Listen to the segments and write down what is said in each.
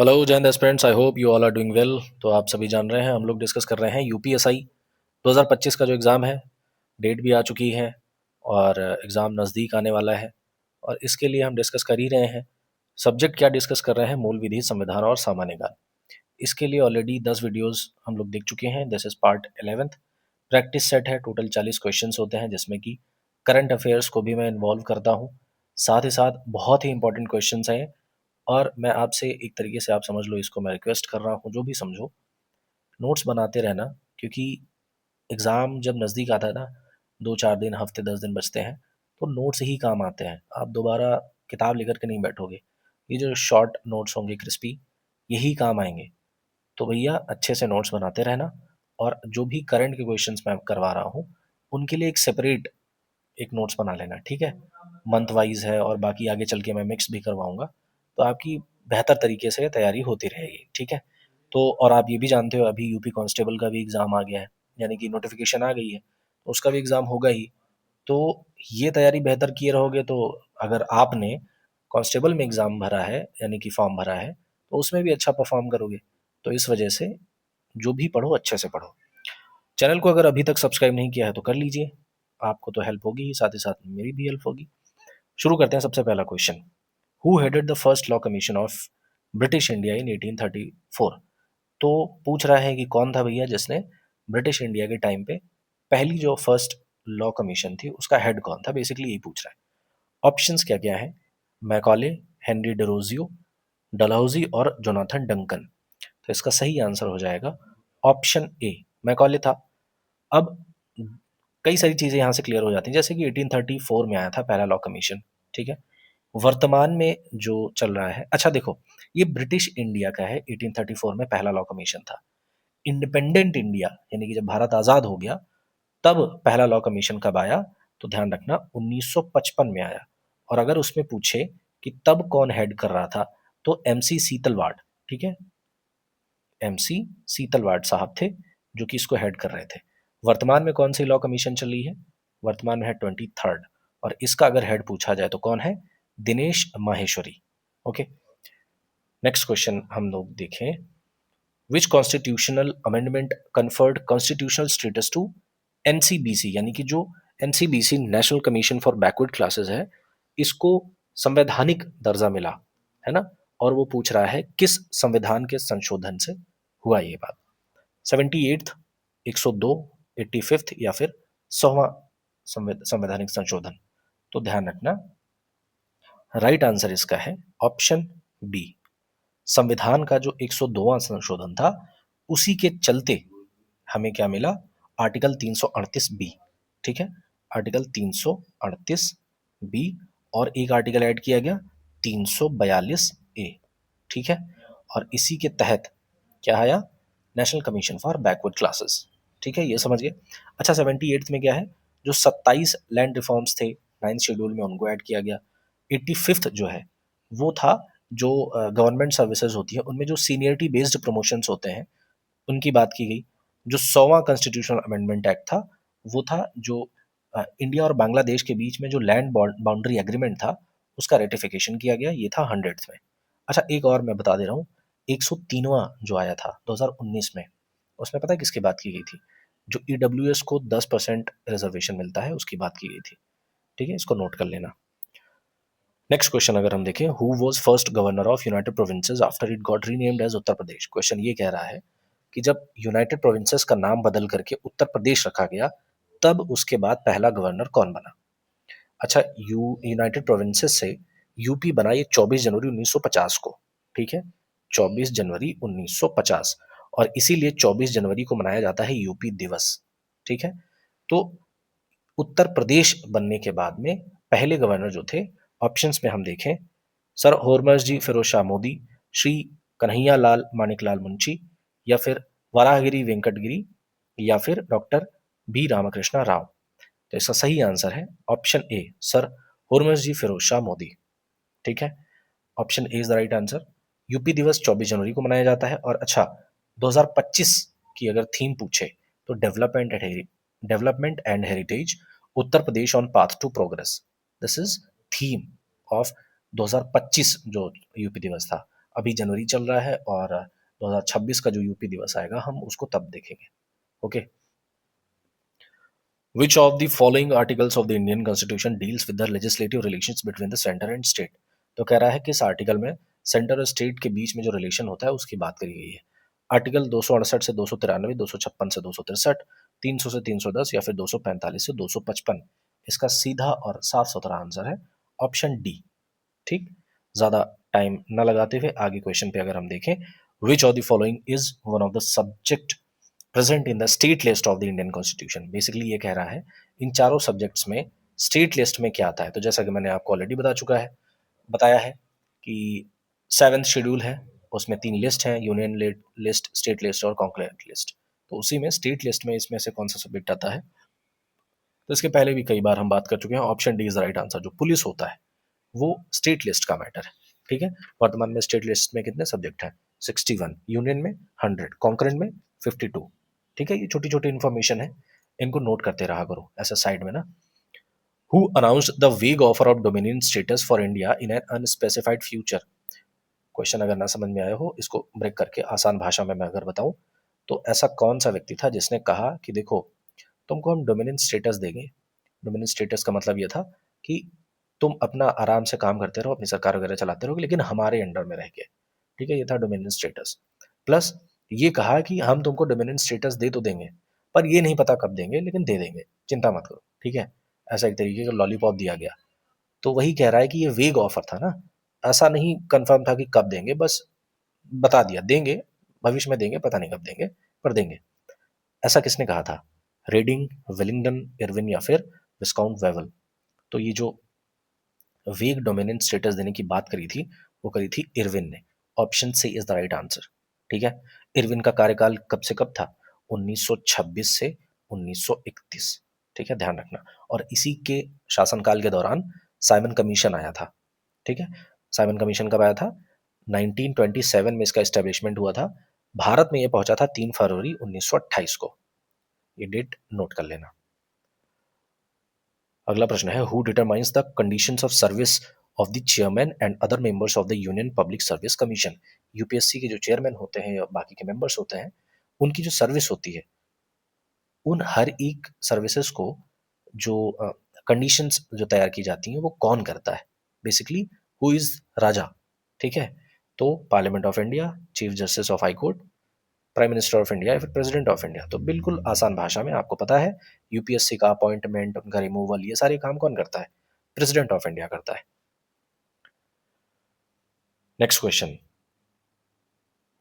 Hello Jain aspirants, I hope you all are doing well. तो आप सभी जान रहे हैं, हम लोग डिस्कस कर रहे हैं यूपीएसआई 2025 का जो एग्ज़ाम है। डेट भी आ चुकी है और एग्ज़ाम नज़दीक आने वाला है और इसके लिए हम डिस्कस कर ही रहे हैं। सब्जेक्ट क्या डिस्कस कर रहे हैं? मूल विधि, संविधान और सामान्य ज्ञान। इसके लिए ऑलरेडी 10 वीडियोस हम लोग देख चुके हैं। This is part 11th। Practice set है, टोटल 40 क्वेश्चंस होते हैं जिसमें कि करंट अफेयर्स को भी मैं इन्वॉल्व करता हूँ। साथ ही साथ बहुत ही इंपॉर्टेंट क्वेश्चंस हैं और मैं आपसे एक तरीके से आप समझ लो, इसको मैं रिक्वेस्ट कर रहा हूँ, जो भी समझो नोट्स बनाते रहना, क्योंकि एग्ज़ाम जब नज़दीक आता है ना, 2-4 दिन, हफ्ते 10 दिन बचते हैं, तो नोट्स ही काम आते हैं। आप दोबारा किताब लेकर के नहीं बैठोगे। ये जो शॉर्ट नोट्स होंगे क्रिस्पी, यही काम आएंगे। तो भैया अच्छे से नोट्स बनाते रहना और जो भी करंट के क्वेश्चंस मैं करवा रहा हूँ उनके लिए एक सेपरेट एक नोट्स बना लेना, ठीक है? मंथ वाइज है और बाकी आगे चल के मैं मिक्स भी करवाऊंगा, तो आपकी बेहतर तरीके से तैयारी होती रहेगी, ठीक है? तो और आप ये भी जानते हो, अभी यूपी कांस्टेबल का भी एग्ज़ाम आ गया है, यानी कि नोटिफिकेशन आ गई है, तो उसका भी एग्ज़ाम होगा ही। तो ये तैयारी बेहतर किए रहोगे तो अगर आपने कांस्टेबल में एग्ज़ाम भरा है, यानी कि फॉर्म भरा है, तो उसमें भी अच्छा परफॉर्म करोगे। तो इस वजह से जो भी पढ़ो अच्छे से पढ़ो। चैनल को अगर अभी तक सब्सक्राइब नहीं किया है तो कर लीजिए, आपको तो हेल्प होगी ही, साथ ही साथ मेरी भी हेल्प होगी। शुरू करते हैं। सबसे पहला question, who headed the first law commission of British India in 1834? तो पूछ रहा है कि कौन था भैया जिसने ब्रिटिश इंडिया के टाइम पे पहली जो फर्स्ट लॉ कमीशन थी उसका हेड कौन था, बेसिकली यही पूछ रहा है। ऑप्शंस क्या क्या है? मैकॉले, हेनरी डेरोजियो, डलहौजी और जोनाथन डंकन। तो इसका सही आंसर हो जाएगा ऑप्शन ए, मैकॉले था। अब कई सारी चीज़ें यहाँ से क्लियर हो जाती हैं, जैसे कि 1834 में आया था पहला लॉ कमीशन, ठीक है? वर्तमान में जो चल रहा है, अच्छा देखो, ये ब्रिटिश इंडिया का है, 1834 में पहला लॉ कमीशन था। इंडिपेंडेंट इंडिया यानी कि जब भारत आज़ाद हो गया तब पहला लॉ कमीशन कब आया? तो ध्यान रखना 1955 में आया। और अगर उसमें पूछे कि तब कौन हेड कर रहा था, तो एमसी सीतलवाड़, ठीक है? एमसी सीतलवाड़ साहब थे जो कि इसको हेड कर रहे थे। वर्तमान में कौन सी लॉ कमीशन चल रही है? वर्तमान में है 23rd, और इसका अगर हेड पूछा जाए तो कौन है? Dinesh Maheshwari. Okay, next question हम लोग देखें। Which constitutional amendment conferred constitutional status to NCBC, यानी कि जो NCBC national commission for backward classes है, इसको संवैधानिक दर्जा मिला, है ना? और वो पूछ रहा है किस संविधान के संशोधन से हुआ ये बात? 78th, 102, 85th या फिर 100वां संवैधानिक संशोधन? तो ध्यान रखना, राइट आंसर इसका है ऑप्शन बी। संविधान का जो 102वां संशोधन था, उसी के चलते हमें क्या मिला? आर्टिकल 338 बी, ठीक है? आर्टिकल 338 बी, और एक आर्टिकल ऐड किया गया 342 ए, ठीक है? और इसी के तहत क्या आया? National commission for backward classes, ठीक है? ये समझ गए। अच्छा, 78th में क्या है? जो 27 लैंड रिफॉर्म्स थे 9th शेड्यूल में, उनको ऐड किया गया। 85th जो है वो था, जो गवर्नमेंट सर्विसेज होती है उनमें जो सीनियरिटी बेस्ड प्रमोशंस होते हैं उनकी बात की गई। जो 100वां कॉन्स्टिट्यूशनल अमेंडमेंट एक्ट था, वो था जो इंडिया और बांग्लादेश के बीच में जो लैंड बाउंड्री एग्रीमेंट था, उसका रेटिफिकेशन किया गया, ये था 100th में। अच्छा, एक और मैं बता दे रहा हूँ, 103वां जो आया था 2019 में, उसमें पता है किसकी बात की गई थी? जो ईडब्ल्यूएस को 10% रिजर्वेशन मिलता है, उसकी बात की गई थी, ठीक है? इसको नोट कर लेना। नेक्स्ट क्वेश्चन अगर हम देखें, who was first governor of United Provinces after it got renamed as Uttar Pradesh? Question ये कह रहा है कि जब यूनाइटेड प्रोविंसेस का नाम बदल करके उत्तर प्रदेश रखा गया, तब उसके बाद पहला गवर्नर कौन बना? अच्छा, यूनाइटेड प्रोविंसेस से यूपी बना ये 24 जनवरी 1950 को, ठीक है? 24 जनवरी 1950, और इसीलिए 24 जनवरी को मनाया जाता है यूपी दिवस, ठीक है? तो उत्तर प्रदेश बनने के बाद में पहले गवर्नर जो थे, ऑप्शंस में हम देखें, सर होरमर्स जी फिरोज शाह मोदी, श्री कन्हैया लाल मानिकलाल मुंशी, या फिर वराहगिरी वेंकटगिरी, या फिर डॉक्टर बी रामकृष्णा राव। तो इसका सही आंसर है ऑप्शन ए, सर होरमर्स जी फिरोज शाह मोदी, ठीक है? Option A is the right answer. UP दिवस 24 जनवरी को मनाया जाता है। और अच्छा, 2025 की अगर थीम पूछे तो development and heritage, Uttar Pradesh on path to progress, this is theme of 2025 जो यूपी दिवस था। अभी जनवरी चल रहा है और 2026 का जो यूपी दिवस आएगा हम उसको तब देखेंगे। Okay. Which of the following articles of the Indian Constitution deals with the legislative relations between the center and state? तो कह रहा है कि इस आर्टिकल में सेंटर और स्टेट के बीच में जो रिलेशन होता है उसकी बात करी गई है। आर्टिकल 268 से 293, 256 से 263, 300 से 310 या फिर 245 से 255। इसका सीधा और साफ सुथरा आंसर है ऑप्शन डी। ठीक, ज्यादा टाइम न लगाते हुए आगे क्वेश्चन पे अगर हम देखें, विच of the following is one of the subject present in the state list of the Indian constitution. Basically ये कह रहा है इन चारों सब्जेक्ट्स में स्टेट लिस्ट में क्या आता है। तो जैसा कि मैंने आपको ऑलरेडी बताया है कि 7th शेड्यूल है, उसमें 3 लिस्ट हैं, यूनियन लिस्ट, स्टेट लिस्ट और कॉन्करेंट लिस्ट। तो उसी में स्टेट लिस्ट में इसमें से कौन सा सब्जेक्ट आता है, तो इसके पहले भी कई बार हम बात कर चुके हैं। Option D is right answer. जो पुलिस होता है वो स्टेट लिस्ट का मैटर है। ठीक है, वर्तमान में स्टेट लिस्ट में कितने सब्जेक्ट हैं, 61, यूनियन में 100, कॉन्करेंट में 52। ठीक है, ये छोटी छोटी इन्फॉर्मेशन है, इनको नोट करते रहा करो ऐसा साइड में ना। हु अनाउंस्ड द वेग offer of dominion status for India in an unspecified future. Question अगर ना समझ में आया हो, इसको ब्रेक करके आसान भाषा में मैं अगर बताऊं तो ऐसा कौन सा व्यक्ति था जिसने कहा कि देखो तुमको हम डोमिनियन स्टेटस देंगे। डोमिनियन स्टेटस का मतलब ये था कि तुम अपना आराम से काम करते रहो, अपनी सरकार वगैरह चलाते रहोगे, लेकिन हमारे अंडर में रह के। ठीक है, ये था डोमिनियन स्टेटस। प्लस ये कहा कि हम तुमको डोमिनियन स्टेटस दे तो देंगे, पर ये नहीं पता कब देंगे, लेकिन दे देंगे, चिंता मत करो। ठीक है, ऐसा एक तरीके का लॉलीपॉप दिया गया। तो वही कह रहा है कि ये वेग ऑफर था ना, ऐसा नहीं कंफर्म था कि कब देंगे, बस बता दिया देंगे, भविष्य में देंगे, पता नहीं कब देंगे, पर देंगे। ऐसा किसने कहा था, रेडिंग, वेलिंगटन, इरविन या फिर विस्काउंट वेवल। तो ये जो वेग डोमिनेंट स्टेटस देने की बात करी थी वो करी थी इरविन ने। Option C is the right answer. ठीक है, इरविन का कार्यकाल कब से कब था, 1926 से 1931। ठीक है, ध्यान रखना। और इसी के शासनकाल के दौरान साइमन कमीशन आया था। ठीक है, साइमन कमीशन कब आया था, 1927 में इसका एस्टेब्लिशमेंट हुआ था। भारत में ये पहुंचा था 3 फरवरी 1928 को। ये डेट नोट कर लेना। अगला प्रश्न है, who determines the conditions of service of the chairman and other members of the union public service commission. UPSC के जो चेयरमैन होते हैं या बाकी के मेंबर्स होते हैं, उनकी जो सर्विस होती है, उन हर एक सर्विसेज को जो कंडीशंस जो तैयार की जाती हैं वो कौन करता है, बेसिकली हु इज राजा। ठीक है, तो parliament of India, chief justice of high court, prime minister of India या फिर प्रेसिडेंट ऑफ इंडिया। तो बिल्कुल आसान भाषा में आपको पता है, यूपीएससी का अपॉइंटमेंट, उनका रिमूवल, ये सारे काम कौन करता है, प्रेसिडेंट ऑफ इंडिया करता है। Next question,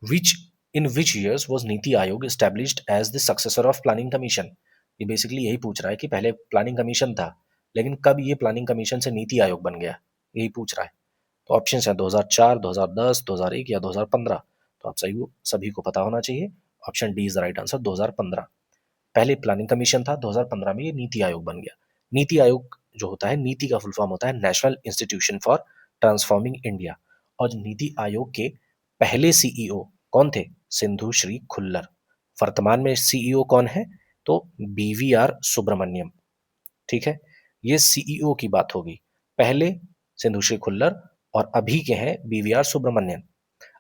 which in which years was NITI Aayog established as the successor of Planning Commission. ये बेसिकली यही पूछ रहा है कि पहले प्लानिंग कमीशन था, लेकिन कब ये प्लानिंग कमीशन से नीति आयोग बन गया, यही पूछ रहा है। तो ऑप्शन है 2004, 2010, 2001 या 2015। तो आप सभी को पता होना चाहिए, option D is the right answer, 2015। पहले प्लानिंग कमीशन था, 2015 में ये नीति आयोग बन गया। नीति आयोग जो होता है, नीति का फुल फॉर्म होता है national institution for transforming India. और नीति आयोग के पहले सीईओ कौन थे, सिंधु श्री खुल्लर। वर्तमान में सीईओ कौन है, तो बीवीआर सुब्रमण्यम। ठीक है, ये सीईओ की बात होगी। पहले सिंधु श्री खुल्लर और अभी के हैं बीवीआर सुब्रमण्यम।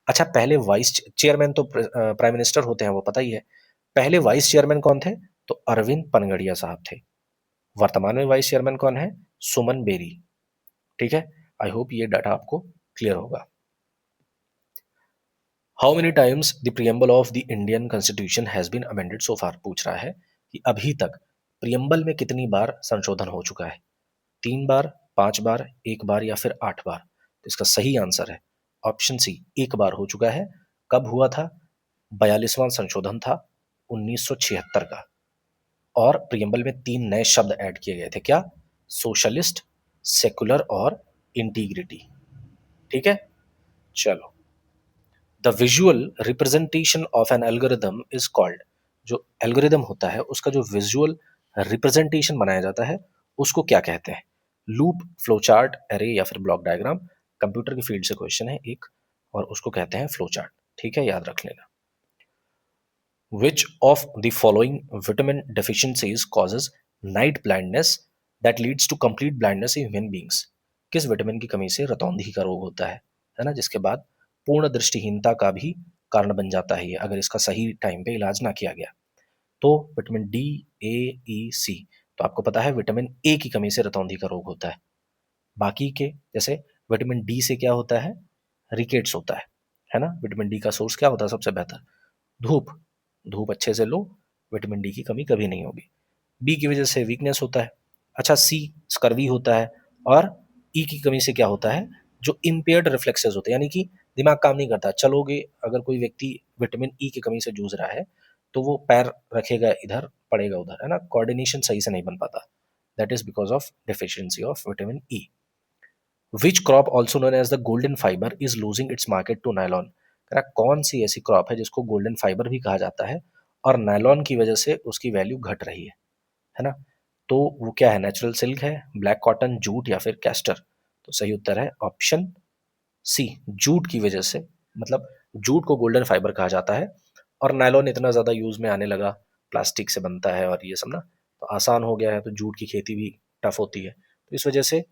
अच्छा, पहले वाइस चेयरमैन तो प्राइम मिनिस्टर होते हैं, वो पता ही है। पहले वाइस चेयरमैन कौन थे, तो अरविंद पनगड़िया साहब थे। वर्तमान में वाइस चेयरमैन कौन है, सुमन बेरी। ठीक है, आई होप ये डाटा आपको क्लियर होगा। How many times the preamble of the Indian constitution has been amended so far. पूछ रहा है कि अभी तक प्रियम्बल में कितनी बार संशोधन हो चुका है, 3 बार, 5 बार, 1 बार या फिर 8 बार। तो इसका सही आंसर है ऑप्शन सी, 1 बार हो चुका है। कब हुआ था, 42वां संशोधन था 1976 का। और प्रियम्बल में 3 नए शब्द ऐड किए गए थे, क्या, सोशलिस्ट, सेकुलर और इंटीग्रिटी। ठीक है, चलो। The visual representation of N algorithm is called. जो एल्गोरिदम होता है उसका जो विजुअल रिप्रेजेंटेशन बनाया जाता है उसको क्या कहते हैं, लूप, फ्लो चार्ट, एरे या फिर ब्लॉक डायग्राम। कंप्यूटर की फील्ड से क्वेश्चन है एक, और उसको कहते हैं फ्लो चार्ट। ठीक है, याद रख लेना। Which of the following vitamin deficiencies causes night blindness that leads to complete blindness in human beings? किस विटामिन की कमी से रतौंधी का रोग होता है ना, जिसके बाद पूर्ण दृष्टिहीनता का भी कारण बन जाता है ये, अगर इसका सही टाइम पे इलाज ना किया गया। तो विटामिन डी, ए, ई, सी, तो आपको पता है विटामिन ए की कमी से रतौंधी का रोग होता है। बाकी के जैसे विटामिन डी से क्या होता है, रिकेट्स होता है ना। विटामिन डी का सोर्स क्या होता है सबसे बेहतर, धूप। धूप अच्छे से लो, विटामिन डी की कमी कभी नहीं होगी। बी की वजह से वीकनेस होता है। अच्छा, सी स्कर्वी होता है। और ई की कमी से क्या होता है, जो इम्पेयर्ड रिफ्लेक्सेस होते हैं, यानी कि दिमाग काम नहीं करता। चलोगे, अगर कोई व्यक्ति विटामिन ई की कमी से जूझ रहा है तो वो पैर रखेगा इधर, पड़ेगा उधर, है ना, कोऑर्डिनेशन सही से नहीं बन पाता। That is because of deficiency of vitamin E. Which crop also known as the golden fibre is losing its market to nylon. कौन सी ऐसी क्रॉप है जिसको गोल्डन फाइबर भी कहा जाता है और नायलॉन की वजह से उसकी वैल्यू घट रही है ना। तो वो क्या है, नेचुरल सिल्क है, ब्लैक कॉटन, जूट या फिर कैस्टर। तो सही उत्तर है ऑप्शन सी, जूट की वजह से। मतलब जूट को गोल्डन फाइबर कहा जाता है और नायलॉन इतना ज़्यादा यूज़ में आने लगा, प्लास्टिक से बनता है और ये सब ना, तो आसान हो गया है, तो जूट की खेती भी टफ होती है, तो इस वजह से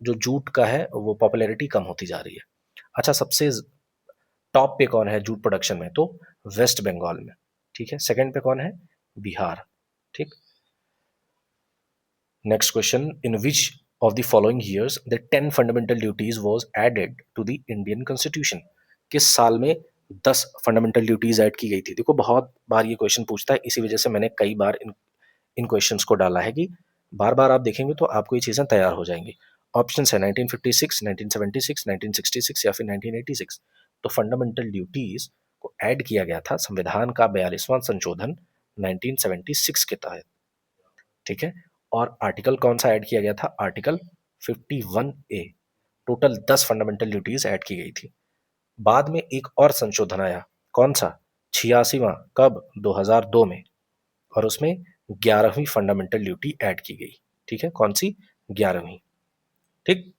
जो जूट का है वो पॉपुलैरिटी कम होती जा रही है। अच्छा, सबसे टॉप पे कौन है जूट प्रोडक्शन में, तो वेस्ट बंगाल में। ठीक है, सेकंड पे कौन है, बिहार। ठीक। Next question, in which of the following years the 10 fundamental duties was added to the Indian constitution. किस साल में 10 फंडामेंटल ड्यूटीज ऐड की गई थी। देखो बहुत बार ये क्वेश्चन पूछता है, इसी वजह से मैंने कई बार इन क्वेश्चंस को डाला है कि बार बार आप देखेंगे तो आपको ये चीज़ें तैयार हो जाएंगी। ऑप्शन है 1956, 1976, 1966 या फिर 1986। तो फंडामेंटल ड्यूटीज को ऐड किया गया था संविधान का 42वां संशोधन 1976 के तहत। ठीक है, और आर्टिकल कौन सा ऐड किया गया था, article 51A। Total 10 fundamental duties add की गई थी। बाद में एक और संशोधन आया, कौन सा, 86वां, कब, 2002 में, और उसमें 11वीं फंडामेंटल ड्यूटी ऐड की गई। ठीक है, कौन सी, 11वीं। ठीक।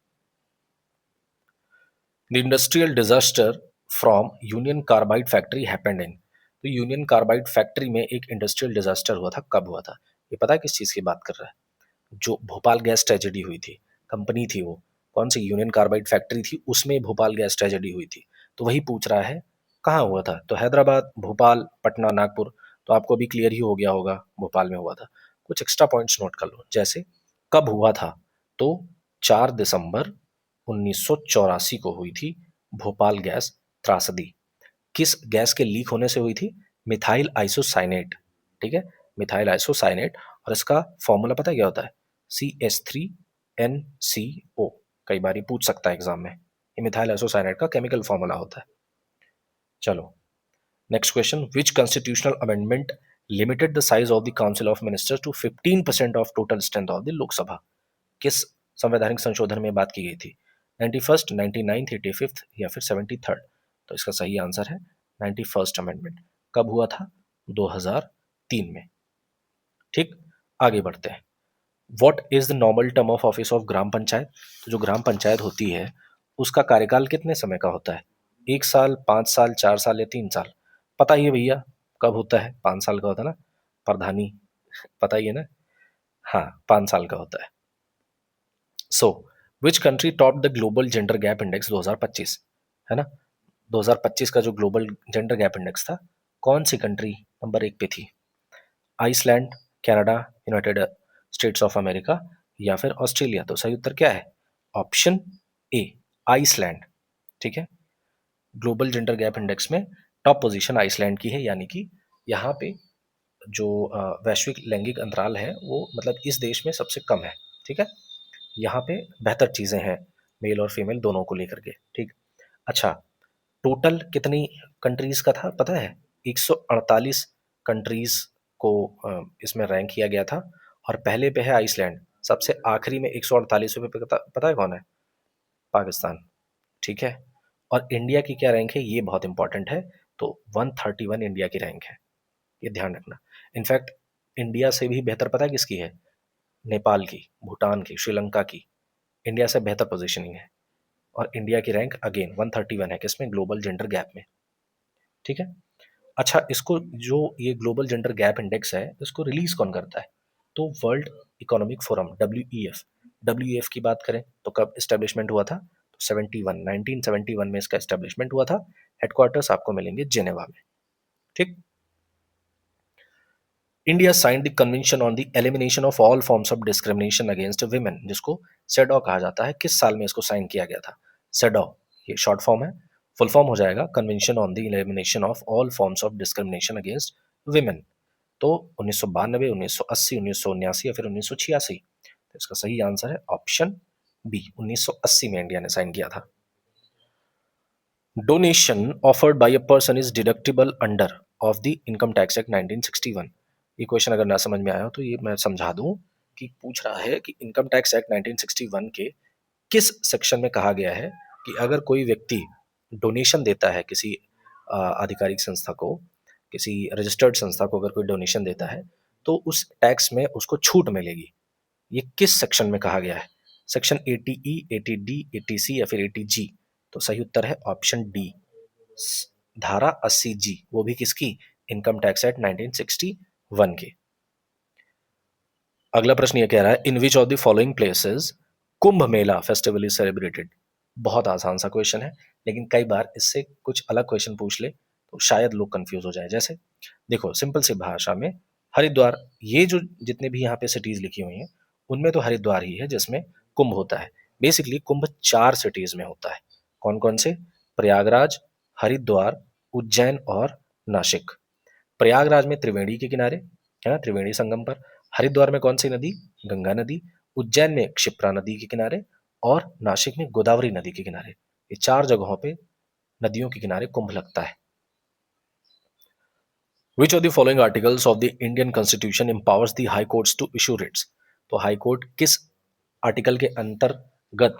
The industrial disaster from union carbide factory happened in. तो यूनियन कार्बाइड फैक्ट्री में एक इंडस्ट्रियल डिजास्टर हुआ था, कब हुआ था, ये पता है किस चीज़ की बात कर रहा है, जो भोपाल गैस ट्रेजेडी हुई थी, कंपनी थी वो, कौन सी, यूनियन कार्बाइड फैक्ट्री थी, उसमें भोपाल गैस ट्रेजेडी हुई थी। तो वही पूछ रहा है कहाँ हुआ था, तो हैदराबाद, भोपाल, पटना, नागपुर। तो आपको अभी क्लियर ही हो गया होगा, भोपाल में हुआ था। कुछ एक्स्ट्रा पॉइंट्स नोट कर लो, जैसे कब हुआ था, तो 4 दिसंबर 1984 को हुई थी भोपाल गैस त्रासदी। किस गैस के लीक होने से हुई थी, मिथाइल आइसोसाइनेट। ठीक है, मिथाइल आइसोसाइनेट, और इसका फॉर्मूला पता है क्या होता है, CH3NCO। कई बार ये पूछ सकता है एग्जाम में, ये मिथाइल आइसोसाइनेट का केमिकल फॉर्मूला होता है। चलो next question, which constitutional amendment limited the size of the council of ministers to 15% of total strength of the Lok Sabha. किस संवैधानिक संशोधन में बात की गई थी, 91st, 99th, 85th या फिर 73rd। तो इसका सही आंसर है 91st अमेंडमेंट। कब हुआ था, 2003 में। ठीक, आगे बढ़ते हैं। What is the normal term of office of gram panchayat. तो जो ग्राम पंचायत होती है उसका कार्यकाल कितने समय का होता है, 1 साल, 5 साल, 4 साल या 3 साल। पता ही है भैया कब होता है, 5 साल का होता है ना, प्रधानी, पता ही है ना। हाँ, 5 साल का होता है। So which country top the global gender gap index 2025, है ना। 2025 का जो ग्लोबल जेंडर गैप इंडेक्स था, कौन सी कंट्री नंबर 1 पे थी, Iceland, Canada, United States of America या फिर ऑस्ट्रेलिया। तो सही उत्तर क्या है, ऑप्शन ए, आइसलैंड। ठीक है, ग्लोबल जेंडर गैप इंडेक्स में टॉप पोजीशन आइसलैंड की है, यानी कि यहाँ पे जो वैश्विक लैंगिक अंतराल है वो मतलब इस देश में सबसे कम है। ठीक है, यहाँ पे बेहतर चीज़ें हैं मेल और फीमेल दोनों को लेकर के। ठीक। अच्छा, टोटल कितनी कंट्रीज का था पता है, 148 कंट्रीज को इसमें रैंक किया गया था, और पहले पे है आइसलैंड, सबसे आखिरी में 148वें पे पता है कौन है, पाकिस्तान। ठीक है, और इंडिया की क्या रैंक है, ये बहुत इंपॉर्टेंट है। तो 131 इंडिया की रैंक है, ये ध्यान रखना। इनफैक्ट इंडिया से भी बेहतर पता है किसकी है, नेपाल की, भूटान की, श्रीलंका की। इंडिया से बेहतर पोजीशनिंग है, और इंडिया की रैंक अगेन 131 है, किसमें, ग्लोबल जेंडर गैप में। ठीक है। अच्छा, इसको जो ये ग्लोबल जेंडर गैप इंडेक्स है इसको रिलीज कौन करता है, तो world economic forum, WEF। WEF की बात करें तो कब इस्टेब्लिशमेंट हुआ था, 71 1971 में इसका एस्टेब्लिशमेंट हुआ था। हेडक्वार्टर्स आपको मिलेंगे जेनेवा में। ठीक। India signed the convention on the elimination of all forms of discrimination against women, जिसको सेडॉ कहा जाता है। किस साल में इसको साइन किया गया था? सेडॉ, ये शॉर्ट फॉर्म है। फुल फॉर्म हो जाएगा convention on the elimination of all forms of discrimination against women. तो 1992, 1980, 1979 या फिर 1986? तो इसका सही आंसर है ऑप्शन बी, 1980 में इंडिया ने साइन किया था। Donation offered by a person is deductible under of the income tax act 1961। ये क्वेश्चन अगर ना समझ में आया हो तो ये मैं समझा दूं कि पूछ रहा है कि इनकम टैक्स एक्ट 1961 के किस सेक्शन में कहा गया है कि अगर कोई व्यक्ति डोनेशन देता है किसी आधिकारिक संस्था को, किसी रजिस्टर्ड संस्था को अगर कोई डोनेशन देता है तो उस टैक्स में उसको छूट मिलेगी। ये किस सेक्शन में कहा गया है? सेक्शन 80E, 80D, 80C या फिर 80G? तो सही उत्तर है ऑप्शन डी, धारा 80G, वो भी किसकी? इनकम टैक्स एक्ट 1961 के। अगला प्रश्न ये कह रहा है, in which of the following places Kumbh Mela festival is celebrated? बहुत आसान सा क्वेश्चन है, लेकिन कई बार इससे कुछ अलग क्वेश्चन पूछ ले तो शायद लोग कंफ्यूज हो जाए। जैसे देखो, सिंपल सी भाषा में हरिद्वार, ये जो जितने भी यहाँ पे सिटीज लिखी हुई हैं उनमें तो हरिद्वार ही है जिसमें कुंभ होता है। बेसिकली कुंभ 4 सिटीज में होता है। कौन कौन से? प्रयागराज, हरिद्वार, उज्जैन और नासिक। प्रयागराज में त्रिवेणी के किनारे, है ना, त्रिवेणी संगम पर। हरिद्वार में कौन सी नदी? गंगा नदी। उज्जैन में क्षिप्रा नदी के किनारे और नासिक में गोदावरी नदी के किनारे। ये 4 जगहों पे नदियों के किनारे कुंभ लगता है। Which of the following articles of the Indian constitution empowers the high courts to issue writs? तो हाई कोर्ट किस आर्टिकल के अंतर्गत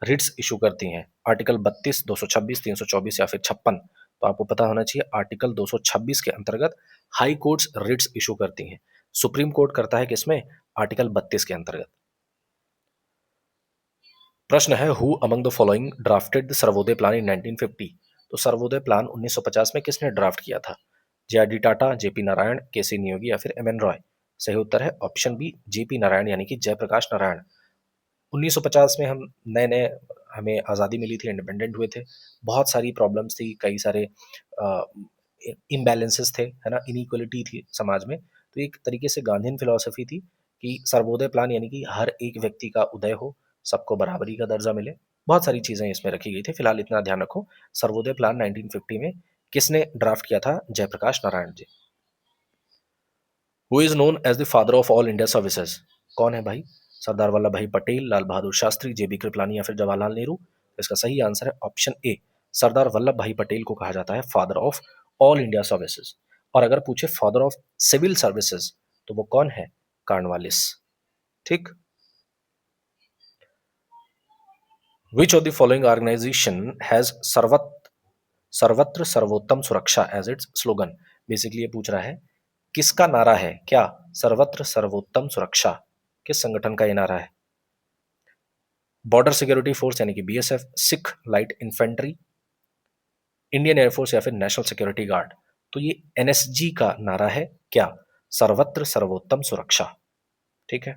रिट्स इशू करती हैं? आर्टिकल 32, 226, 324 या फिर 56? तो आपको पता होना चाहिए आर्टिकल 226 के अंतर्गत हाई कोर्ट्स रिट्स इशू करती हैं। सुप्रीम कोर्ट करता है किसमें? आर्टिकल 32 के अंतर्गत। प्रश्न है, who among the following drafted the Sarvodaya plan in 1950? तो सर्वोदय प्लान 1950 में किसने ड्राफ्ट किया था? जे.आर.डी. टाटा, जेपी नारायण, के.सी. नियोगी या फिर एम.एन. रॉय? सही उत्तर है ऑप्शन बी, जेपी नारायण यानी कि जयप्रकाश नारायण। 1950 में हम नए नए हमें आज़ादी मिली थी, इंडिपेंडेंट हुए थे। बहुत सारी प्रॉब्लम्स थी, कई सारे इम्बैलेंसेस थे, है ना, इनइक्वलिटी थी समाज में। तो एक तरीके से गांधीयन फिलॉसफी थी कि सर्वोदय प्लान यानी कि हर एक व्यक्ति का उदय हो, सबको बराबरी का दर्जा मिले। बहुत सारी चीज़ें इसमें रखी गई थी। फिलहाल इतना ध्यान रखो, सर्वोदय प्लान 1950 में किसने ड्राफ्ट किया था? Jayaprakash Narayan ji. Who is known as the father of all India services? कौन है भाई? सरदार वल्लभ भाई पटेल, लाल बहादुर शास्त्री, जेबी कृपलानी या फिर जवाहरलाल नेहरू? इसका सही आंसर है ऑप्शन ए, सरदार वल्लभ भाई पटेल को कहा जाता है father of all India services. और अगर पूछे फादर ऑफ सिविल सर्विसेज तो वो कौन है? कार्नवालिस। ठीक। Which of the following organisation has सर्वत्र सर्वोत्तम सुरक्षा एज इट्स स्लोगन? बेसिकली ये पूछ रहा है किसका नारा है क्या सर्वत्र सर्वोत्तम सुरक्षा? किस संगठन का ये नारा है? बॉर्डर सिक्योरिटी फोर्स यानी कि BSF, Sikh light infantry, Indian air force या फिर नेशनल सिक्योरिटी गार्ड? तो ये एनएसजी का नारा है क्या? सर्वत्र सर्वोत्तम सुरक्षा। ठीक है।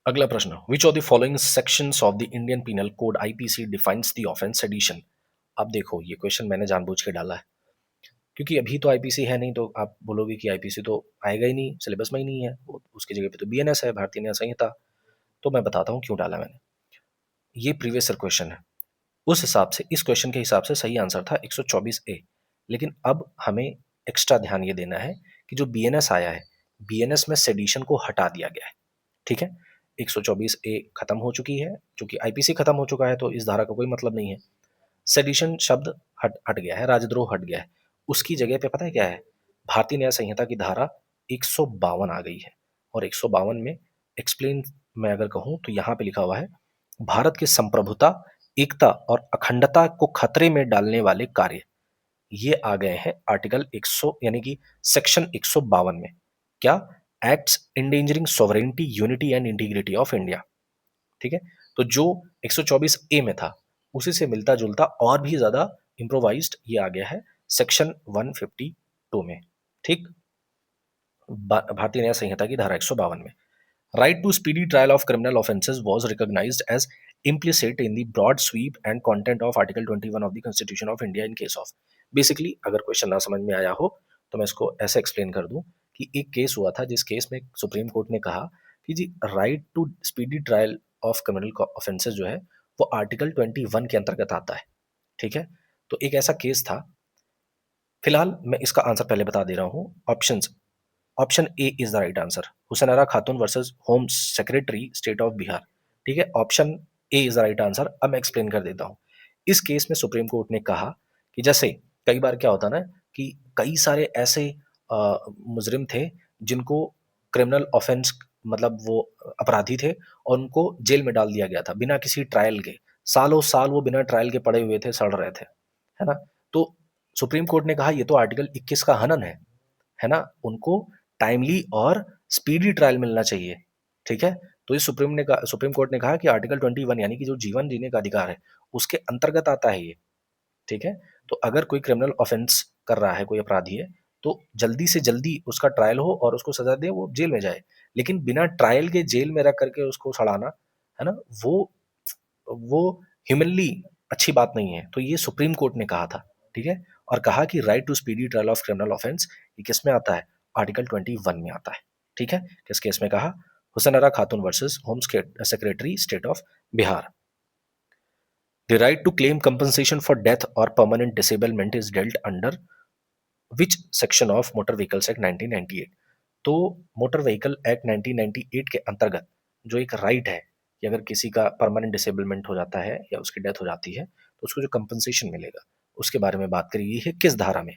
अगला प्रश्न, which of the following sections of the Indian Penal Code IPC defines the offence sedition? अब देखो, ये क्वेश्चन मैंने जानबूझ के डाला है क्योंकि अभी तो आईपीसी है नहीं, तो आप बोलोगे कि आईपीसी तो आएगा ही नहीं, सिलेबस में ही नहीं है, उसकी जगह पे तो बीएनएस है, भारतीय न्याय संहिता। तो मैं बताता हूँ क्यों डाला मैंने। ये प्रीवियस ईयर क्वेश्चन है, उस हिसाब से इस क्वेश्चन के हिसाब से सही आंसर था 124A। लेकिन अब हमें एक्स्ट्रा ध्यान ये देना है कि जो बीएनएस आया है, बीएनएस में सेडिशन को हटा दिया गया है। ठीक है, 124A खत्म हो चुकी है, चूंकि आईपीसी खत्म हो चुका है तो इस धारा का कोई मतलब नहीं है। सेडिशन शब्द हट गया है, राजद्रोह हट गया है। उसकी जगह पे पता है क्या है? भारतीय न्याय संहिता की धारा 152 आ गई है। और 152 में एक्सप्लेन मैं अगर कहूं तो यहां पे लिखा हुआ है, भारत की संप्रभुता, एकता और अखंडता को खतरे में डालने वाले कार्य, ये आ गए हैं आर्टिकल 100 यानी कि सेक्शन 152 में। क्या? Acts endangering sovereignty, unity and integrity of India. ठीक है, तो जो 124A में था उसी से मिलता जुलता और भी ज्यादा इम्प्रोवाइज्ड ये आ गया है सेक्शन 152 में। ठीक, भारतीय न्याय संहिता की धारा 152 में। Right to speedy trial of criminal offences was recognized as implicit in the broad sweep and content of Article 21 of the Constitution of India in case of. Basically, अगर क्वेश्चन ना समझ में आया हो तो मैं इसको ऐसे एक्सप्लेन कर दूं कि एक केस हुआ था जिस केस में सुप्रीम कोर्ट ने कहा कि जी right to speedy trial of criminal offences जो है वो आर्टिकल 21 के अंतर्गत आता है। ठीक है, तो एक ऐसा केस था। फिलहाल मैं इसका आंसर पहले बता दे रहा हूँ। Options, option A is the right answer, Hussain Khatoon versus home secretary state of Bihar. ठीक है, option A is the right answer. अब मैं एक्सप्लेन कर देता हूँ। इस केस में सुप्रीम कोर्ट ने कहा कि जैसे कई बार क्या होता ना कि कई सारे ऐसे मुजरिम थे जिनको क्रिमिनल ऑफेंस मतलब वो अपराधी थे और उनको जेल में डाल दिया गया था बिना किसी ट्रायल के। सालों साल वो बिना ट्रायल के पड़े हुए थे, सड़ रहे थे, है ना। तो सुप्रीम कोर्ट ने कहा ये तो आर्टिकल 21 का हनन है ना, उनको टाइमली और स्पीडी ट्रायल मिलना चाहिए। ठीक है, तो इस सुप्रीम कोर्ट ने कहा कि आर्टिकल 21 यानी कि जो जीवन जीने का अधिकार है उसके अंतर्गत आता है ये। ठीक है, तो अगर कोई क्रिमिनल ऑफेंस कर रहा है, कोई अपराधी है, तो जल्दी से जल्दी उसका ट्रायल हो और उसको सजा दे, वो जेल में जाए। लेकिन बिना ट्रायल के जेल में रख करके उसको सड़ाना, है ना, वो ह्यूमनली अच्छी बात नहीं है। तो ये सुप्रीम कोर्ट ने कहा था। ठीक है, और कहा कि right to speedy trial of criminal offence ये किस में आता है, आर्टिकल 21 में आता है। ठीक है, किस केस में कहा, Hussain Ara Khatoon versus home secretary state of Bihar. The right to claim compensation for death और permanent disablement is dealt under which section of motor vehicles act 1998। तो मोटर व्हीकल एक्ट 1998 के अंतर्गत जो एक राइट है कि अगर किसी का परमानेंट डिसेबलमेंट हो जाता है या उसकी डेथ हो जाती है तो उसको जो कंपनसेशन मिलेगा उसके बारे में बात करी गई है। किस धारा में,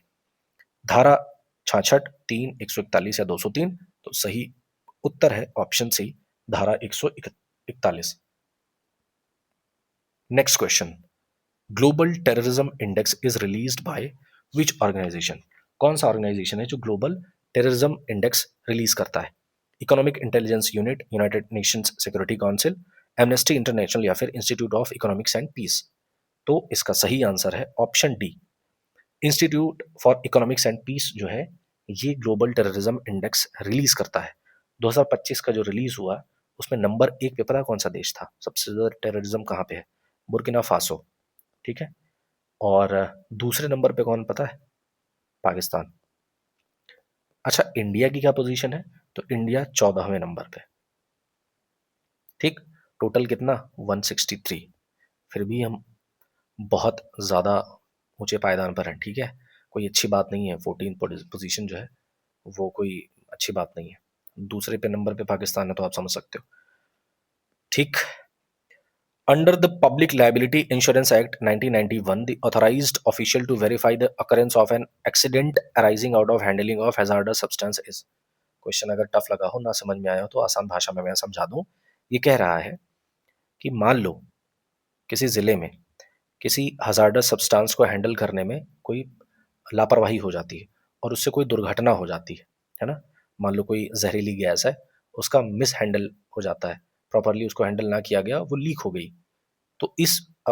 धारा 66, 3, 141 या 203। तो सही उत्तर है ऑप्शन सी, धारा 141। Next question, global terrorism index is released by which organisation. कौन सा ऑर्गेनाइजेशन है जो ग्लोबल टेररिज्म इंडेक्स रिलीज करता है, Economic Intelligence Unit, United Nations Security Council, Amnesty International या फिर Institute of Economics and Peace. तो इसका सही आंसर है option D, Institute for Economics and Peace जो है ये ग्लोबल टेररिज्म इंडेक्स रिलीज करता है। 2025 का जो रिलीज हुआ उसमें नंबर 1 पे पता है कौन सा देश था, सबसे ज्यादा टेररिज्म कहाँ पे है, बुर्किना फासो। ठीक है, और दूसरे नंबर पे कौन पता है, पाकिस्तान। अच्छा, इंडिया की क्या पोजीशन है, तो इंडिया 14वें नंबर पे। ठीक, टोटल कितना 163। फिर भी हम बहुत ज़्यादा ऊंचे पायदान पर हैं। ठीक है, कोई अच्छी बात नहीं है, 14 पोजीशन जो है वो कोई अच्छी बात नहीं है। दूसरे पे नंबर पे पाकिस्तान है तो आप समझ सकते हो। ठीक, under the Public Liability Insurance Act 1991, the authorized official to verify the occurrence of an accident arising out of handling of hazardous substance is। Question अगर टफ लगा हो, ना समझ में आया हो तो आसान भाषा में मैं समझा दूं। ये कह रहा है कि मान लो किसी जिले में किसी हजार्डस सब्सटेंस को हैंडल करने में कोई लापरवाही हो जाती है और उससे कोई दुर्घटना हो जाती है ना। मान लो कोई जहरीली गैस है, उसका मिस हैंडल हो जाता है, प्रॉपरली उसको हैंडल ना किया गया, वो लीक हो गई, तो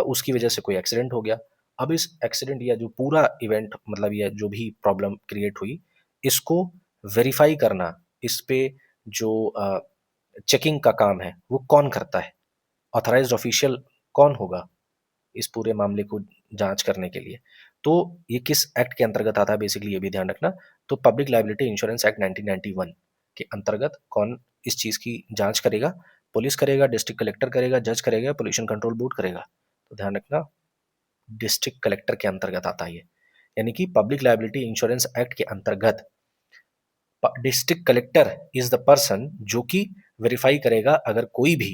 उसकी वजह से कोई एक्सीडेंट हो गया। अब इस एक्सीडेंट या जो पूरा इवेंट मतलब ये जो भी प्रॉब्लम क्रिएट हुई इसको वेरीफाई करना, इस पे जो चेकिंग का काम है वो कौन करता है, ऑथराइज्ड ऑफिशियल कौन होगा इस पूरे मामले को जांच करने के लिए। तो ये किस एक्ट के अंतर्गत आता है, बेसिकली ये भी ध्यान रखना। तो पब्लिक लायबिलिटी इंश्योरेंस एक्ट 1991 के अंतर्गत कौन इस चीज की जांच करेगा, पुलिस करेगा, डिस्ट्रिक्ट कलेक्टर करेगा, जज करेगा, पोल्यूशन कंट्रोल बोर्ड करेगा। तो ध्यान रखना डिस्ट्रिक्ट कलेक्टर के अंतर्गत आता है ये, यानी कि पब्लिक लायबिलिटी इंश्योरेंस एक्ट के अंतर्गत district collector is the person जो कि वेरीफाई करेगा अगर कोई भी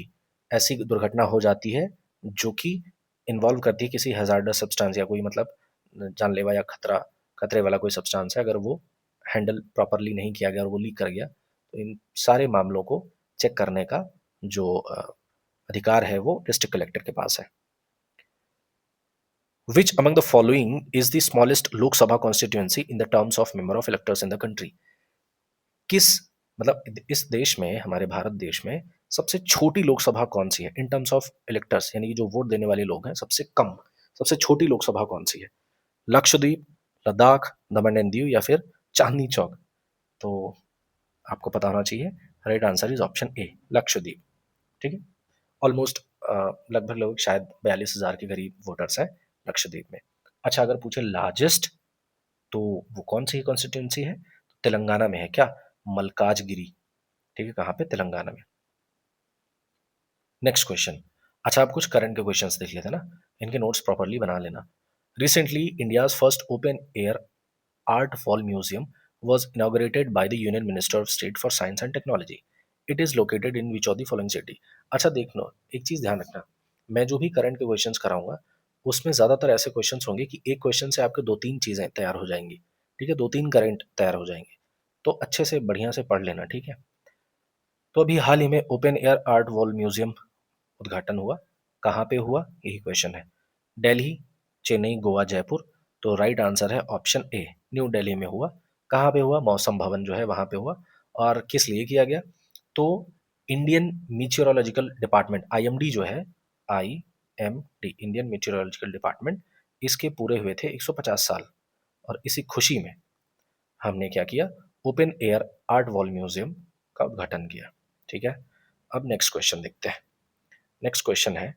ऐसी दुर्घटना हो जाती है जो कि इन्वॉल्व करती है किसी हैजार्डस सब्सटेंस या कोई मतलब जानलेवा या खतरे वाला कोई सब्सटेंस है, अगर वो हैंडल प्रॉपरली नहीं किया गया और वो लीक कर गया, तो इन सारे मामलों को चेक करने का जो अधिकार है वो डिस्ट्रिक्ट कलेक्टर के पास है। Which among the following is the smallest Lok Sabha constituency in the terms of number of electors in the country? किस मतलब इस देश में, हमारे भारत देश में सबसे छोटी लोकसभा कौन सी है इन टर्म्स ऑफ इलेक्टर्स, यानी कि जो वोट देने वाले लोग हैं सबसे कम, सबसे छोटी लोकसभा कौन सी है, लक्षद्वीप, लद्दाख, दमन एंड दीव या फिर चांदनी चौक। तो आपको पता होना चाहिए right answer is option A, Lakshadweep. ठीक है, ऑलमोस्ट लगभग शायद 42,000 के करीब वोटर्स हैं लक्षद्वीप में। अच्छा, अगर पूछे लार्जेस्ट, तो वो कौन सी कॉन्स्टिट्यूंसी है? तेलंगाना में है क्या, मल्काजगिरी। ठीक है, कहाँ पे? तेलंगाना में। Next question. अच्छा, आप कुछ करंट के क्वेश्चंस देख लेते ना, इनके नोट्स प्रॉपर्ली बना लेना। Recently India's first open air art wall museum was inaugurated by the Union Minister of State for Science and Technology. It is located in which of the following city? अच्छा देख लो, एक चीज ध्यान रखना, मैं जो भी करंट के क्वेश्चंस कराऊंगा उसमें ज्यादातर ऐसे क्वेश्चंस होंगे कि एक क्वेश्चन से आपके दो तीन चीजें तैयार हो जाएंगी। ठीक है, दो तीन करंट तैयार हो जाएंगे, तो अच्छे से बढ़िया से पढ़ लेना। ठीक है, तो अभी हाल ही में open air art wall museum उद्घाटन हुआ, कहाँ पे हुआ यही क्वेश्चन है। दिल्ली, चेन्नई, गोवा, जयपुर। तो राइट आंसर है ऑप्शन ए, न्यू दिल्ली में हुआ। कहाँ पे हुआ? मौसम भवन जो है वहाँ पे हुआ। और किस लिए किया गया? तो इंडियन मीटियोरोलॉजिकल डिपार्टमेंट, आईएमडी जो है, आईएमडी इंडियन मीटियोरोलॉजिकल डिपार्टमेंट, इसके पूरे हुए थे 150 साल, और इसी खुशी में हमने क्या किया, open air art wall museum का उद्घाटन किया। ठीक है, अब नेक्स्ट क्वेश्चन देखते हैं। नेक्स्ट क्वेश्चन है,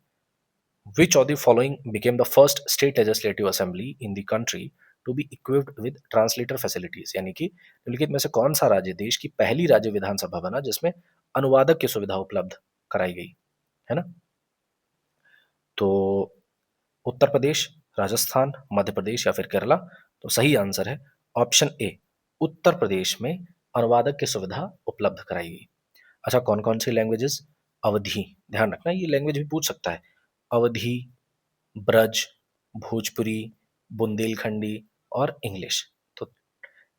which of the following became the first state legislative assembly in the country to be equipped with translator facilities? यानी कि निम्नलिखित में से कौन सा राज्य देश की पहली राज्य विधानसभा बना जिसमें अनुवादक की सुविधा उपलब्ध कराई गई, है ना? तो उत्तर प्रदेश, राजस्थान, मध्य प्रदेश या फिर केरला। तो सही आंसर है ऑप्शन ए, उत्तर प्रदेश में अनुवादक की सुविधा उपलब्ध कराई गई। अच्छा, कौन कौन सी लैंग्वेजेस? अवधी, ध्यान रखना ये लैंग्वेज भी पूछ सकता है। अवधी, ब्रज, भोजपुरी, बुंदेलखंडी और इंग्लिश। तो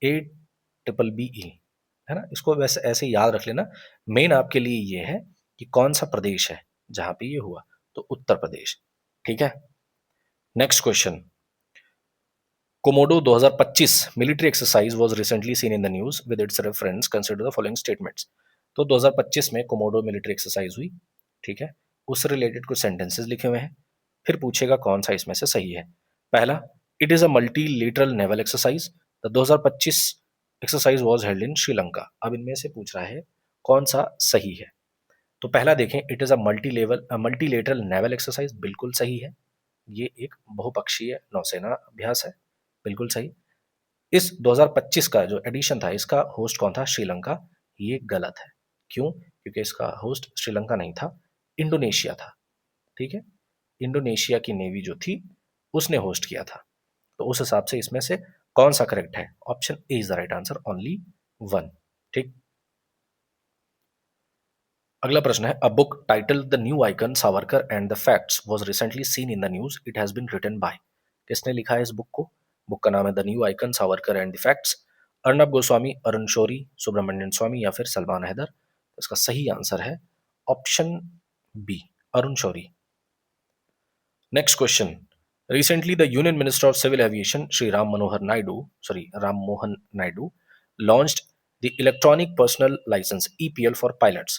ए ट्रिपल बी ई, है ना, इसको वैसे ऐसे याद रख लेना। मेन आपके लिए ये है कि कौन सा प्रदेश है जहां पे ये हुआ, तो उत्तर प्रदेश। ठीक है, next question. Komodo 2025 military exercise was recently seen in the news with its reference consider the following statements. तो 2025 में कोमोडो मिलिट्री एक्सरसाइज हुई। ठीक है, उससे रिलेटेड कुछ सेंटेंसेस लिखे हुए हैं, फिर पूछेगा कौन सा इसमें से सही है। पहला, it is a multilateral naval exercise, the 2025 exercise was held in Sri Lanka. अब इनमें से पूछ रहा है कौन सा सही है। तो पहला देखें, it is a multilateral naval exercise, बिल्कुल सही है। ये एक बहुपक्षीय नौसेना अभ्यास है, बिल्कुल सही। इस 2025 का जो एडिशन था, इसका होस्ट कौन था? श्रीलंका। ये गलत है। क्यों? क्योंकि इसका होस्ट श्रीलंका नहीं था, इंडोनेशिया था। ठीक है, इंडोनेशिया की नेवी जो थी उसने होस्ट किया था। तो उस हिसाब से इसमें से कौन सा करेक्ट है? Option A is the right answer, only one. ठीक, अगला प्रश्न है, a book title the new icon Savarkar and the facts was recently seen in the news, it has been written by. किसने लिखा है इस बुक को? बुक का नाम है the new icon Savarkar and the facts. Arnab Goswami, Arun Shourie, Subramanian Swamy या फिर सलमान हैदर। तो इसका सही आंसर है option B, Arun Shourie. Next question. Recently, the Union Minister of Civil Aviation, Shri Ram Mohan Naidu, launched the Electronic Personal License (EPL) for pilots.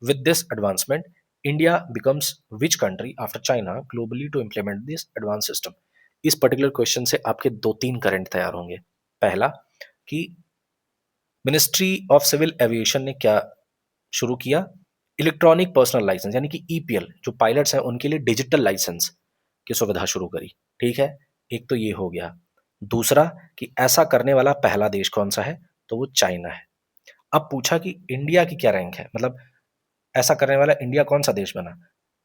With this advancement, India becomes which country after China globally to implement this advanced system? इस particular question से आपके दो तीन current तैयार होंगे। पहला कि ministry of civil aviation ने क्या शुरू किया? इलेक्ट्रॉनिक पर्सनल लाइसेंस, यानी कि ईपीएल, जो पायलट्स हैं उनके लिए डिजिटल लाइसेंस की सुविधा शुरू करी। ठीक है, एक तो ये हो गया। दूसरा कि ऐसा करने वाला पहला देश कौन सा है? तो वो चाइना है। अब पूछा कि इंडिया की क्या रैंक है, मतलब ऐसा करने वाला इंडिया कौन सा देश बना?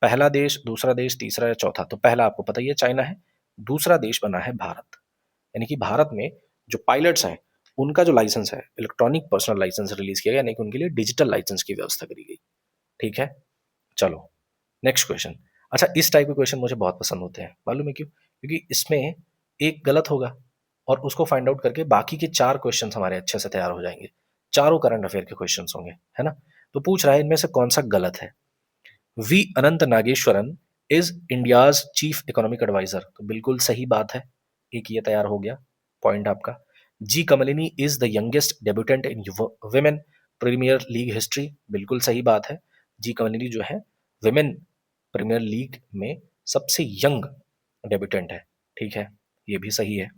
पहला देश, दूसरा देश, तीसरा या चौथा? तो पहला आपको पता ही है चाइना है, दूसरा देश बना है भारत। यानी कि भारत में जो पायलट्स हैं उनका जो लाइसेंस है, इलेक्ट्रॉनिक पर्सनल लाइसेंस रिलीज किया गया, यानी कि उनके लिए डिजिटल लाइसेंस की व्यवस्था करी गई। ठीक है, चलो नेक्स्ट क्वेश्चन। अच्छा, इस टाइप के क्वेश्चन मुझे बहुत पसंद होते हैं, मालूम है क्यों? क्योंकि इसमें एक गलत होगा और उसको फाइंड आउट करके बाकी के चार क्वेश्चन हमारे अच्छे से तैयार हो जाएंगे। चारों करंट अफेयर के क्वेश्चन होंगे, है ना? तो पूछ रहा है इनमें से कौन सा गलत है। V Anantha Nageswaran is India's chief economic adviser, तो बिल्कुल सही बात है, एक ये तैयार हो गया पॉइंट आपका। G Kamalini is the youngest debutante in women premier league history, बिल्कुल सही बात है। जी कमलिनी जो है विमेन प्रीमियर लीग में सबसे यंग डेब्यूटेंट है। ठीक है, ये भी सही है।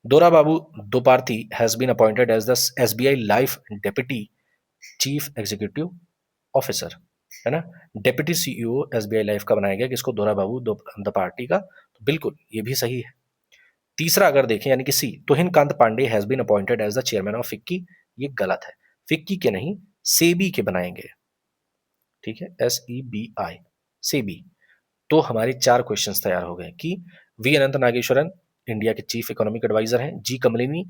Dora Babu Doparthi has been appointed as the SBI Life Deputy chief executive officer, है ना। डेप्यूटी सीईओ एसबीआई लाइफ का बनाया गया किसको, दोरा बाबू दपार्टी का, तो बिल्कुल ये भी सही है। तीसरा अगर देखें यानी कि C, Tuhin Kanta Pandey has been appointed as the chairman of FICCI, ये गलत है, फिक्की के नहीं सेबी के बनाएंगे, ठीक है, SEBI, सेबी। तो हमारे 4 क्वेश्चंस तैयार हो गए कि वी अनंत नागेश्वरन इंडिया के चीफ इकोनॉमिक एडवाइजर हैं, जी कमलिनी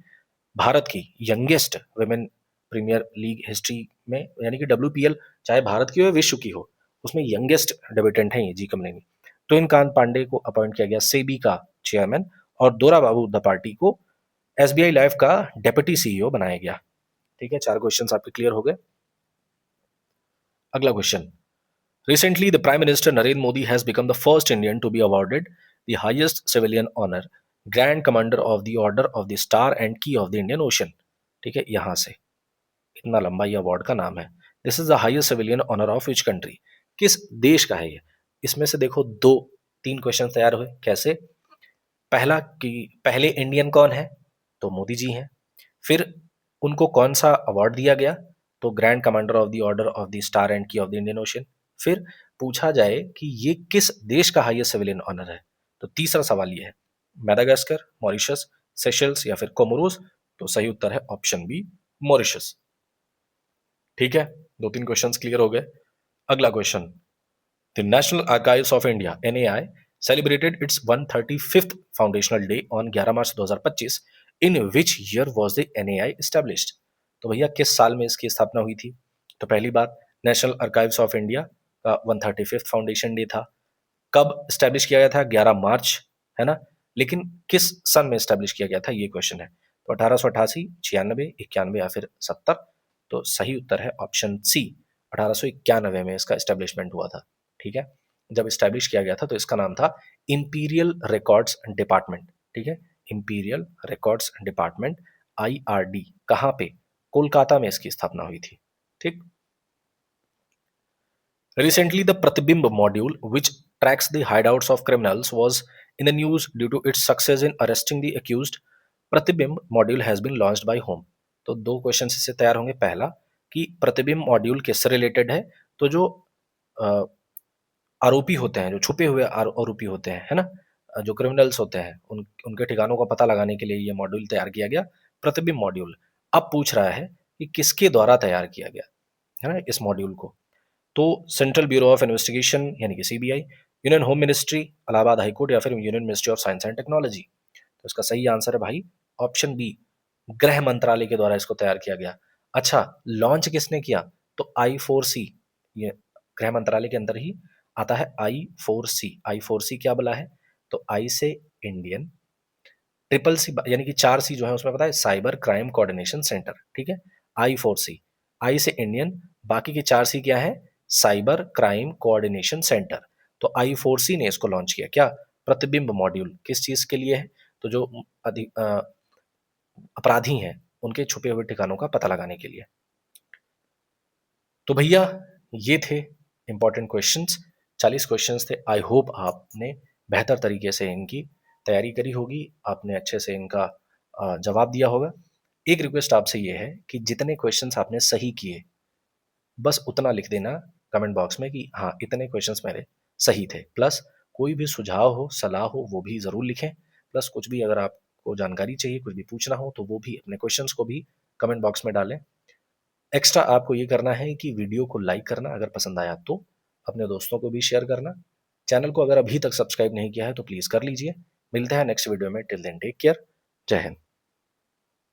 भारत की youngest women premiere league history में, यानी कि WPL चाहे भारत की हो या विश्व की हो, उसमें यंगेस्ट डेब्यूटेंट हैं ये जी कमलिनी। तो इन कांत पांडे को अपॉइंट किया गया सेबी का चेयरमैन, और दोरा बाबू द पार्टी को SBI लाइफ का डेप्यूटी सीईओ बनाया गया। ठीक है, 4 क्वेश्चन आपके क्लियर हो गए। अगला question, recently the Prime Minister Narendra Modi has become the first Indian to be awarded the highest civilian honor, Grand Commander of the Order of the Star and Key of the Indian Ocean। ठीक है, यहां से इतना लंबा ये award का नाम है। This is the highest civilian honour of which country, किस देश का है ये। इसमें से देखो 2-3 क्वेश्चन तैयार हुए, कैसे, पहला कि पहले इंडियन कौन है, तो मोदी जी हैं। फिर उनको कौन सा अवार्ड दिया गया, तो grand commander of the order of the star and की ऑफ द इंडियन ओशन। फिर पूछा जाए कि ये किस देश का हाईएस्ट सिविलियन ऑनर है, तो तीसरा सवाल ये है, मैडागास्कर, मॉरिशस, सेशल्स या फिर कोमोरोस, तो सही उत्तर है ऑप्शन बी, मॉरिशस। ठीक है, 2-3 क्वेश्चंस क्लियर हो गए। अगला question, the national archives of India NAI celebrated its 135th foundational day on 11 March 2025। In which year was the NAI established, तो भैया किस साल में इसकी स्थापना हुई थी। तो पहली बात, नेशनल आर्काइव्स ऑफ इंडिया का 135th फाउंडेशन डे था। कब स्टैब्लिश किया गया था, 11 मार्च, है ना। लेकिन किस सन में स्टैब्लिश किया गया था, ये क्वेश्चन है। तो 1888, 96, 91 या फिर 70, तो सही उत्तर है ऑप्शन सी, 1891 में इसका स्टैब्लिशमेंट हुआ था। ठीक है, जब स्टैब्लिश किया गया था तो इसका नाम था इंपीरियल रिकॉर्ड्स डिपार्टमेंट। ठीक है, इंपीरियल रिकॉर्ड्स डिपार्टमेंट, IRD। कहाँ पे, कोलकाता में इसकी स्थापना हुई थी। ठीक, recently the Pratibimb module, which tracks the hideouts of criminals, was in the news due to its success in arresting the accused। Pratibimb module has been launched by home, तो 2 question इससे तैयार होंगे। पहला कि प्रतिबिंब मॉड्यूल किससे रिलेटेड है, तो जो आरोपी होते हैं, जो छुपे हुए आरोपी होते हैं, है ना, जो क्रिमिनल्स होते हैं, उनके ठिकानों का पता लगाने के लिए ये मॉड्यूल तैयार किया गया, प्रतिबिंब मॉड्यूल। अब पूछ रहा है कि किसके द्वारा तैयार किया गया, है ना, इस मॉड्यूल को। तो सेंट्रल ब्यूरो ऑफ इन्वेस्टिगेशन यानी कि CBI, union home ministry, Allahabad high court या फिर union ministry of science and technology. तो इसका सही आंसर है भाई ऑप्शन बी, गृह मंत्रालय के द्वारा इसको तैयार किया गया। अच्छा, लॉन्च किसने किया, तो I4C, ये गृह मंत्रालय के अंदर ही आता है। I4C क्या बोला है, तो I से इंडियन, ट्रिपल C यानी कि 4C जो है उसमें पता है, साइबर क्राइम कोऑर्डिनेशन सेंटर। ठीक है, I4C, I से इंडियन, बाकी के 4C क्या है, साइबर क्राइम कोऑर्डिनेशन सेंटर। तो I4C ने इसको लॉन्च किया। क्या, प्रतिबिंब मॉड्यूल किस चीज के लिए है, तो जो अपराधी हैं उनके छुपे हुए ठिकानों का पता लगाने के लिए। तो भैया ये थे इंपॉर्टेंट क्वेश्चंस, 40 क्वेश्चंस थे। आई होप आपने बेहतर तरीके से इनकी तैयारी करी होगी, आपने अच्छे से इनका जवाब दिया होगा। एक रिक्वेस्ट आपसे ये है कि जितने क्वेश्चंस आपने सही किए, बस उतना लिख देना कमेंट बॉक्स में कि हाँ इतने क्वेश्चंस मेरे सही थे। प्लस कोई भी सुझाव हो, सलाह हो, वो भी ज़रूर लिखें। प्लस कुछ भी अगर आपको जानकारी चाहिए, कुछ भी पूछना हो, तो वो भी अपने क्वेश्चंस को भी कमेंट बॉक्स में डालें। एक्स्ट्रा आपको ये करना है कि वीडियो को लाइक करना, अगर पसंद आया तो अपने दोस्तों को भी शेयर करना। चैनल को अगर अभी तक सब्सक्राइब नहीं किया है तो प्लीज़ कर लीजिए। मिलते हैं नेक्स्ट वीडियो में, टिल देन टेक केयर, जय हिंद।